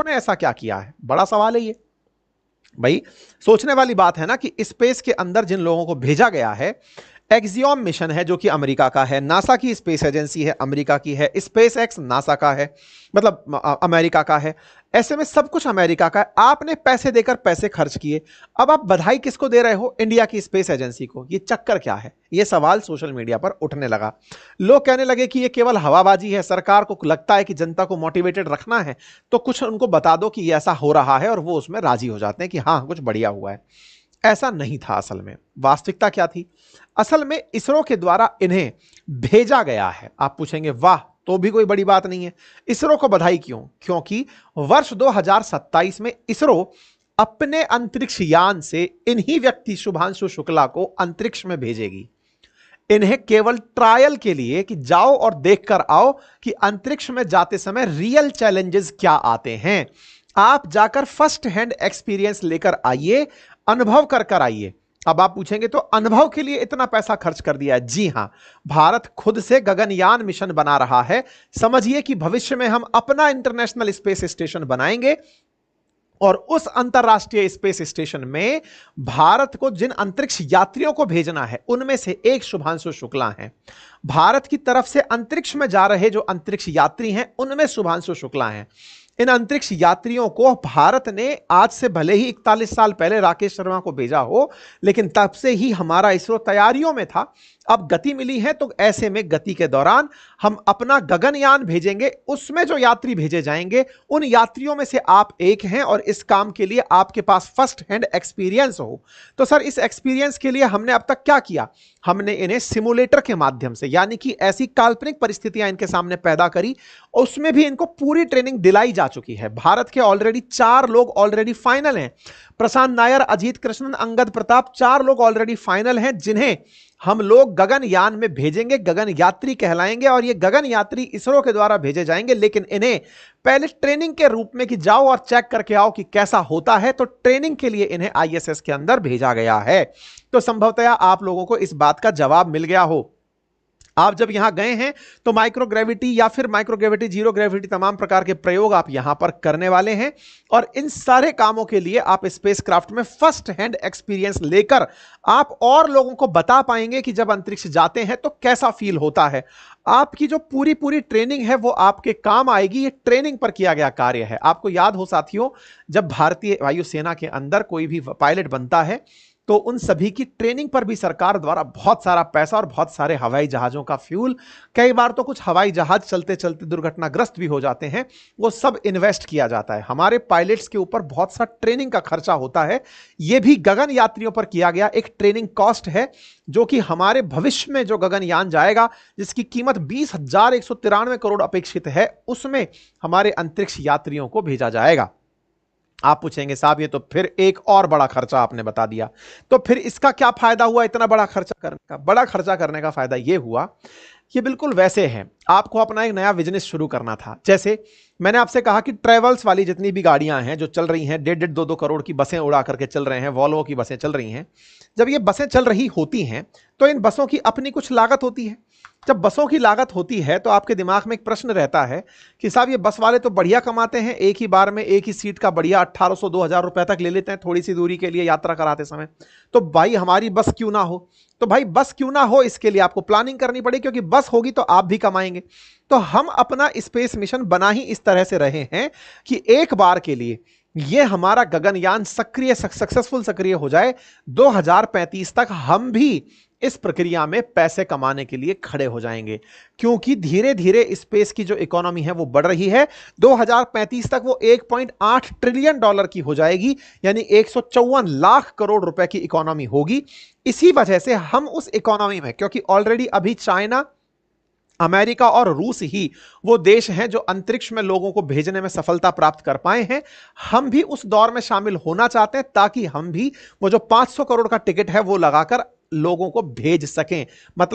ने ऐसा क्या किया है, बड़ा सवाल है ये भाई। सोचने वाली बात है ना कि स्पेस के अंदर जिन लोगों को भेजा गया है, एक्सियोम मिशन है जो कि अमेरिका का है, नासा की स्पेस एजेंसी है अमेरिका की है, स्पेस एक्स नासा का है, मतलब अमेरिका का है, ऐसे में सब कुछ अमेरिका का है। आपने पैसे देकर पैसे खर्च किए, अब आप बधाई किसको दे रहे हो, इंडिया की स्पेस एजेंसी को। ये चक्कर क्या है, ये सवाल सोशल मीडिया पर उठने लगा। लोग कहने लगे कि ये केवल हवाबाजी है, सरकार को लगता है कि जनता को मोटिवेटेड रखना है तो कुछ उनको बता दो कि ये ऐसा हो रहा है, और वो उसमें राजी हो जाते हैं कि हाँ कुछ बढ़िया हुआ है। ऐसा नहीं था। असल में वास्तविकता क्या थी, असल में इसरो के द्वारा इन्हें भेजा गया है। आप पूछेंगे वाह, तो भी कोई बड़ी बात नहीं है, इसरो को बधाई क्यों? क्योंकि वर्ष 2027 में इसरो अपने अंतरिक्ष यान से इन्हीं व्यक्ति शुभांशु शुक्ला को अंतरिक्ष में भेजेगी। इन्हें केवल ट्रायल के लिए कि जाओ और देख कर आओ कि अंतरिक्ष में जाते समय रियल चैलेंजेस क्या आते हैं। आप जाकर फर्स्ट हैंड एक्सपीरियंस लेकर आइए, अनुभव कर कर आइए। अब आप पूछेंगे तो अनुभव के लिए इतना पैसा खर्च कर दिया है? जी हां, भारत खुद से गगनयान मिशन बना रहा है। समझिए कि भविष्य में हम अपना इंटरनेशनल स्पेस स्टेशन बनाएंगे, और उस अंतरराष्ट्रीय स्पेस स्टेशन में भारत को जिन अंतरिक्ष यात्रियों को भेजना है उनमें से एक शुभांशु शुक्ला हैं। भारत की तरफ से अंतरिक्ष में जा रहे जो अंतरिक्ष यात्री हैं उनमें शुभांशु शुक्ला हैं। इन अंतरिक्ष यात्रियों को भारत ने आज से भले ही 41 साल पहले राकेश शर्मा को भेजा हो, लेकिन तब से ही हमारा इसरो तैयारियों में था। अब गति मिली है तो ऐसे में गति के दौरान हम अपना गगनयान भेजेंगे, उसमें जो यात्री भेजे जाएंगे उन यात्रियों में से आप एक हैं, और इस काम के लिए आपके पास फर्स्ट हैंड एक्सपीरियंस हो। तो सर इस एक्सपीरियंस के लिए हमने अब तक क्या किया, हमने इन्हें सिमुलेटर के माध्यम से, यानी कि ऐसी काल्पनिक परिस्थितियां इनके सामने पैदा करी, उसमें भी इनको पूरी ट्रेनिंग दिलाई जा चुकी है। भारत के ऑलरेडी 4 लोग ऑलरेडी फाइनल हैं, प्रशांत नायर, अजीत कृष्णन, अंगद प्रताप, 4 लोग ऑलरेडी फाइनल हैं जिन्हें हम लोग गगनयान में भेजेंगे, गगन यात्री कहलाएंगे, और ये गगन यात्री इसरो के द्वारा भेजे जाएंगे। लेकिन इन्हें पहले ट्रेनिंग के रूप में कि जाओ और चेक करके आओ कि कैसा होता है, तो ट्रेनिंग के लिए इन्हें आईएसएस के अंदर भेजा गया है। तो संभवतः आप लोगों को इस बात का जवाब मिल गया हो। आप जब यहां गए हैं तो माइक्रोग्रेविटी या फिर माइक्रोग्रेविटी, जीरो ग्रेविटी, तमाम प्रकार के प्रयोग आप यहां पर करने वाले हैं, और इन सारे कामों के लिए आप स्पेसक्राफ्ट में फर्स्ट हैंड एक्सपीरियंस लेकर आप और लोगों को बता पाएंगे कि जब अंतरिक्ष जाते हैं तो कैसा फील होता है। आपकी जो पूरी पूरी ट्रेनिंग है वो आपके काम आएगी। ये ट्रेनिंग पर किया गया कार्य है। आपको याद हो साथियों, जब भारतीय वायुसेना के अंदर कोई भी पायलट बनता है तो उन सभी की ट्रेनिंग पर भी सरकार द्वारा बहुत सारा पैसा और बहुत सारे हवाई जहाजों का फ्यूल, कई बार तो कुछ हवाई जहाज चलते चलते दुर्घटनाग्रस्त भी हो जाते हैं, वो सब इन्वेस्ट किया जाता है। हमारे पायलट्स के ऊपर बहुत सा ट्रेनिंग का खर्चा होता है। यह भी गगन यात्रियों पर किया गया एक ट्रेनिंग कॉस्ट है, जो कि हमारे भविष्य में जो गगनयान जाएगा जिसकी कीमत 20,193 करोड़ अपेक्षित है, उसमें हमारे अंतरिक्ष यात्रियों को भेजा जाएगा। आप पूछेंगे साहब ये तो फिर एक और बड़ा खर्चा आपने बता दिया, तो फिर इसका क्या फायदा हुआ इतना बड़ा खर्चा करने का? बड़ा खर्चा करने का फायदा यह हुआ, ये बिल्कुल वैसे है, आपको अपना एक नया बिजनेस शुरू करना था। जैसे मैंने आपसे कहा कि ट्रेवल्स वाली जितनी भी गाड़ियां हैं जो चल रही हैं, 1.5-2 करोड़ की बसें उड़ा करके चल रहे हैं, वॉल्वो की बसें चल रही हैं, जब ये बसें चल रही होती हैं तो इन बसों की अपनी कुछ लागत होती है। जब बसों की लागत होती है तो आपके दिमाग में एक प्रश्न रहता है कि साहब ये बस वाले तो बढ़िया कमाते हैं, एक ही बार में एक ही सीट का बढ़िया 1800-2000 रुपए तक ले लेते हैं थोड़ी सी दूरी के लिए यात्रा कराते समय, तो भाई हमारी बस क्यों ना हो? तो भाई बस क्यों ना हो, इसके लिए आपको प्लानिंग करनी पड़ेगी, क्योंकि बस होगी तो आप भी कमाएंगे। तो हम अपना स्पेस मिशन बना ही इस तरह से रहे हैं कि एक बार के लिए ये हमारा गगनयान सक्सेसफुल सक्रिय हो जाए, 2035 तक हम भी इस प्रक्रिया में पैसे कमाने के लिए खड़े हो जाएंगे, क्योंकि धीरे धीरे स्पेस की जो इकोनॉमी है वो बढ़ रही है। 2035 तक वो 1.8 ट्रिलियन डॉलर की हो जाएगी, यानी 154 लाख करोड़ रुपए की इकोनॉमी होगी। इसी वजह से हम उस इकोनॉमी में, क्योंकि ऑलरेडी अभी चाइना, अमेरिका और रूस ही वो देश हैं जो अंतरिक्ष में लोगों को भेजने में सफलता प्राप्त कर पाए हैं, हम भी उस दौर में शामिल होना चाहते हैं ताकि हम भी वो जो 500 करोड़ का टिकट है वो लगाकर लोगों को भेज सकें। मतलब